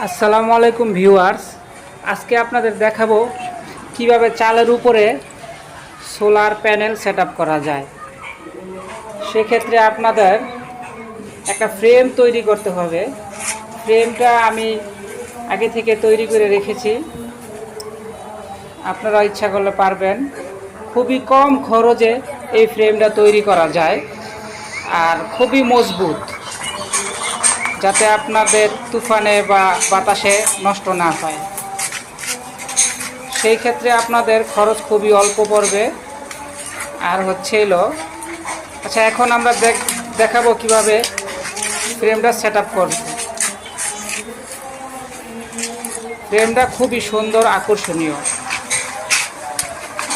আসসালামু আলাইকুম ভিউয়ার্স, আজকে আপনাদের দেখাবো কিভাবে চালের উপরে সোলার প্যানেল সেটআপ করা যায়। সেক্ষেত্রে আপনাদের একটা ফ্রেম তৈরি করতে হবে। ফ্রেমটা আমি আগে থেকে তৈরি করে রেখেছি, আপনারা ইচ্ছা করলে পারবেন। খুবই কম খরচে এই ফ্রেমটা তৈরি করা যায় আর খুবই মজবুত, যাতে আপনাদের তুফানে বা বাতাসে নষ্ট না হয়। সেই ক্ষেত্রে আপনাদের খরচ খুবই অল্প পড়বে। আর আচ্ছা, এখন আমরা দেখাবো কিভাবে ফ্রেমটা সেট আপ করব। ফ্রেমটা খুবই সুন্দর, আকর্ষণীয়।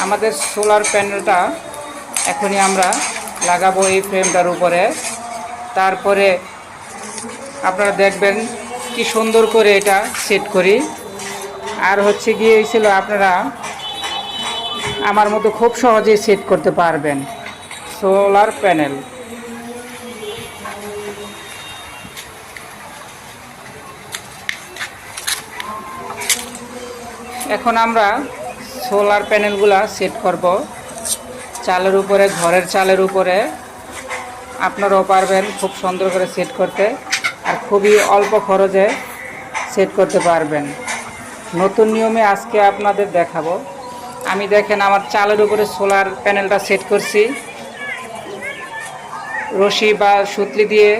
আমাদের সোলার প্যানেলটা এখনই আমরা লাগাবো এই ফ্রেমটার উপরে। তারপরে আপনারা দেখবেন কি সুন্দর করে এটা সেট করি। আর গিয়েছিল আপনারা আমার মতো খুব সহজেই সেট করতে পারবেন সোলার প্যানেল। এখন আমরা সোলার প্যানেলগুলা সেট করব চালের উপরে, ঘরের চালের উপরে। আপনারাও পারবেন খুব সুন্দর করে সেট করতে, আর খুবই অল্প খরচে সেট করতে পারবেন। নতুন নিয়মে আজকে আপনাদের দেখাবো। আমি দেখেন আমার চালের উপরে সোলার প্যানেলটা সেট করছি রশি বা সুতলি দিয়ে।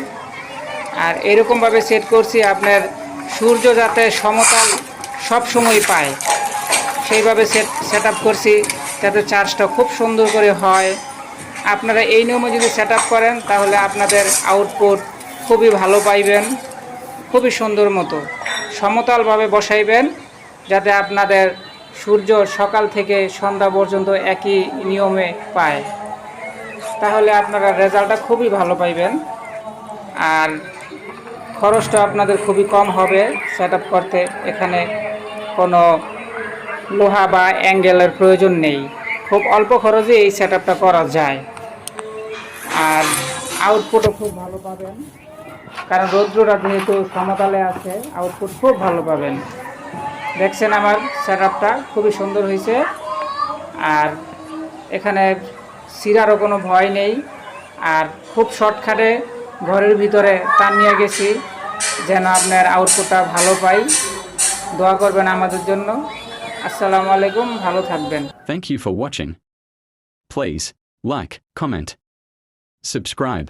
আর এরকমভাবে সেট করছি আপনার সূর্য যাতে সমতল সবসময় পায়, সেইভাবে সেট আপ করছি যাতে চার্জটা খুব সুন্দর করে হয়। আপনারা এই নিয়মে যদি সেট আপ করেন তাহলে আপনাদের আউটপুট খুবই ভালো পাইবেন। খুবই সুন্দর মতো সমতলভাবে বসাইবেন, যাতে আপনাদের সূর্য সকাল থেকে সন্ধ্যা পর্যন্ত একই নিয়মে পায়। তাহলে আপনারা রেজাল্টটা খুবই ভালো পাইবেন, আর খরচটা আপনাদের খুবই কম হবে সেট আপ করতে। এখানে কোনো লোহা বা অ্যাঙ্গেলের প্রয়োজন নেই, খুব অল্প খরচে এই সেট আপটা করা যায়। আর আউটপুটও খুব ভালো পাবেন, কারণ রৌদ্রটা যেহেতু সমতলে আছে, আউটপুট খুব ভালো পাবেন। দেখছেন আমার সেট আপটা খুবই সুন্দর হয়েছে। আর এখানে ছিঁড়ারও কোনো ভয় নেই। আর খুব শর্টকাটে ঘরের ভিতরে তার নিয়ে গেছি যেন আপনার আউটপুটটা ভালো পাই। দোয়া করবেন আমাদের জন্য। আসসালামু আলাইকুম, ভালো থাকবেন। Thank you for watching. Please like, comment, subscribe.